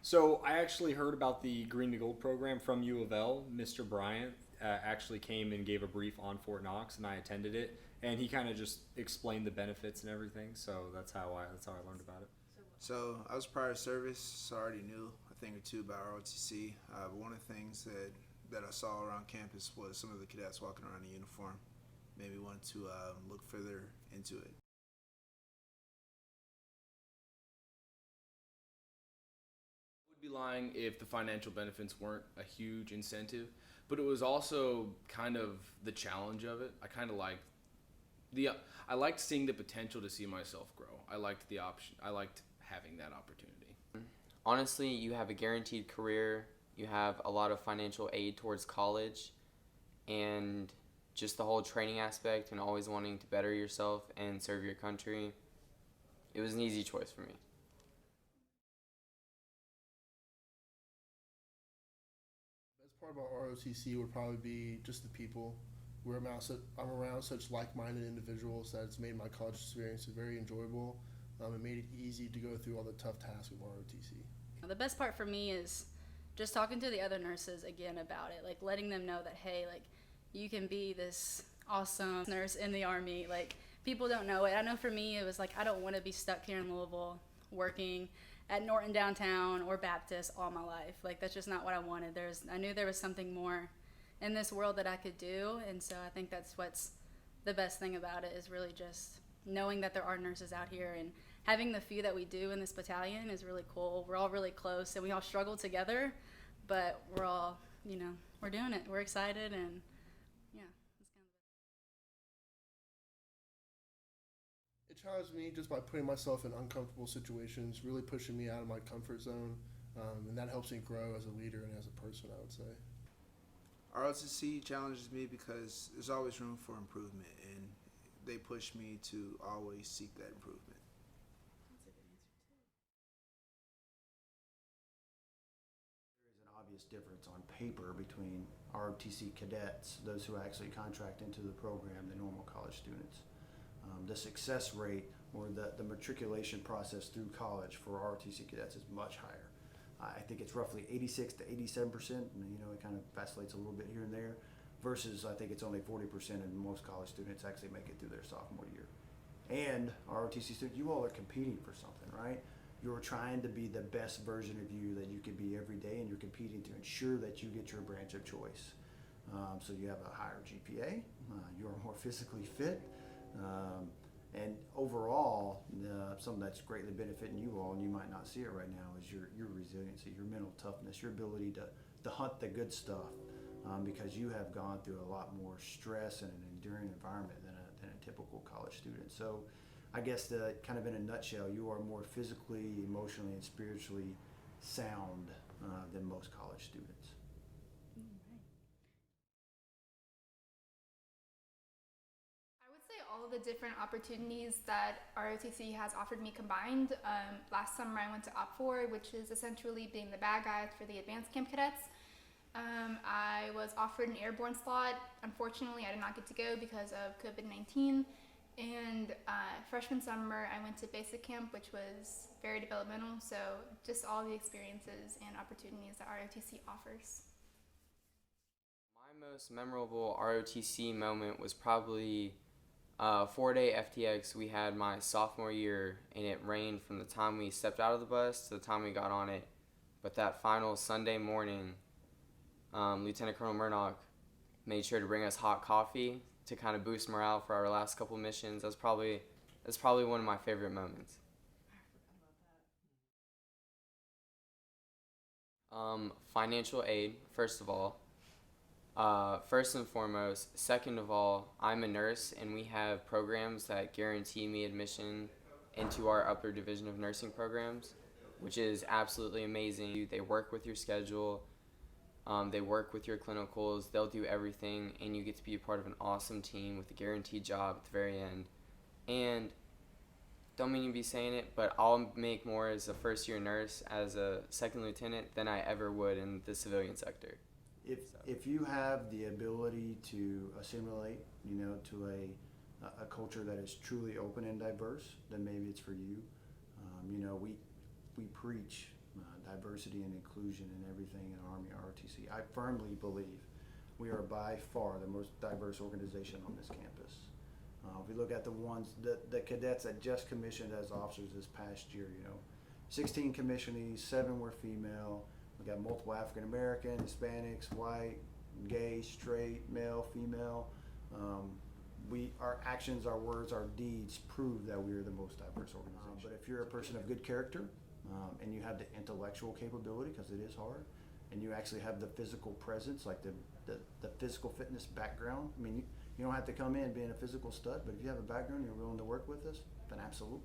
So I actually heard about the Green to Gold program from U of L. Mr. Bryant actually came and gave a brief on Fort Knox, and I attended it. And he kind of just explained the benefits and everything. So that's how I learned about it. So I was prior service, so I already knew a thing or two about ROTC. But one of the things that I saw around campus was some of the cadets walking around in uniform. Made me want to look further into it. Would be lying if the financial benefits weren't a huge incentive, but it was also kind of the challenge of it. I kind of liked the I liked seeing the potential to see myself grow. I liked the option. I liked having that opportunity. Honestly, you have a guaranteed career, you have a lot of financial aid towards college, and just the whole training aspect and always wanting to better yourself and serve your country. It was an easy choice for me. Best part about ROTC would probably be just the people. I'm around such like-minded individuals that it's made my college experience very enjoyable. It made it easy to go through all the tough tasks with ROTC. The best part for me is just talking to the other nurses again about it, like letting them know that, hey, like you can be this awesome nurse in the Army. Like people don't know it. I know for me it was like I don't want to be stuck here in Louisville working at Norton downtown or Baptist all my life. Like that's just not what I wanted. I knew there was something more in this world that I could do, and so I think that's what's the best thing about it is really just knowing that there are nurses out here, and having the few that we do in this battalion is really cool. We're all really close and we all struggle together, but we're all, we're doing it. We're excited, and yeah, it's kind of. It challenged me just by putting myself in uncomfortable situations, really pushing me out of my comfort zone, and that helps me grow as a leader and as a person, I would say. ROTC challenges me because there's always room for improvement, and they push me to always seek that improvement. There is an obvious difference on paper between ROTC cadets, those who actually contract into the program, the normal college students. The success rate or the matriculation process through college for ROTC cadets is much higher. I think it's roughly 86 to 87%. It kind of vacillates a little bit here and there, versus I think it's only 40%, and most college students actually make it through their sophomore year. And ROTC students, you all are competing for something, right? You're trying to be the best version of you that you could be every day, and you're competing to ensure that you get your branch of choice. So you have a higher GPA, you're more physically fit, and overall, something that's greatly benefiting you all, and you might not see it right now, is your resiliency, your mental toughness, your ability to hunt the good stuff, because you have gone through a lot more stress and an enduring environment than a typical college student. So I guess kind of in a nutshell, you are more physically, emotionally, and spiritually sound than most college students. All of the different opportunities that ROTC has offered me combined. Last summer I went to Op4, which is essentially being the bad guys for the advanced camp cadets. I was offered an airborne slot. Unfortunately, I did not get to go because of COVID-19. And freshman summer I went to basic camp, which was very developmental. So just all the experiences and opportunities that ROTC offers. My most memorable ROTC moment was probably 4-day FTX we had my sophomore year, and it rained from the time we stepped out of the bus to the time we got on it. But that final Sunday morning, Lieutenant Colonel Murdoch made sure to bring us hot coffee to kind of boost morale for our last couple missions. That's probably one of my favorite moments. Financial aid, first of all. First and foremost. Second of all, I'm a nurse, and we have programs that guarantee me admission into our upper division of nursing programs, which is absolutely amazing. They work with your schedule, they work with your clinicals, they'll do everything, and you get to be a part of an awesome team with a guaranteed job at the very end. And don't mean to be saying it, but I'll make more as a first-year nurse, as a second lieutenant, than I ever would in the civilian sector. If you have the ability to assimilate, to a culture that is truly open and diverse, then maybe it's for you. We preach diversity and inclusion and everything in Army ROTC. I firmly believe we are by far the most diverse organization on this campus. If we look at the cadets that just commissioned as officers this past year, 16 commissionees, 7 were female. We got multiple African American, Hispanics, white, gay, straight, male, female. Our actions, our words, our deeds prove that we are the most diverse organization. But if you're a person of good character and you have the intellectual capability, because it is hard, and you actually have the physical presence, like the physical fitness background. I mean, you don't have to come in being a physical stud, but if you have a background, you're willing to work with us, then absolutely.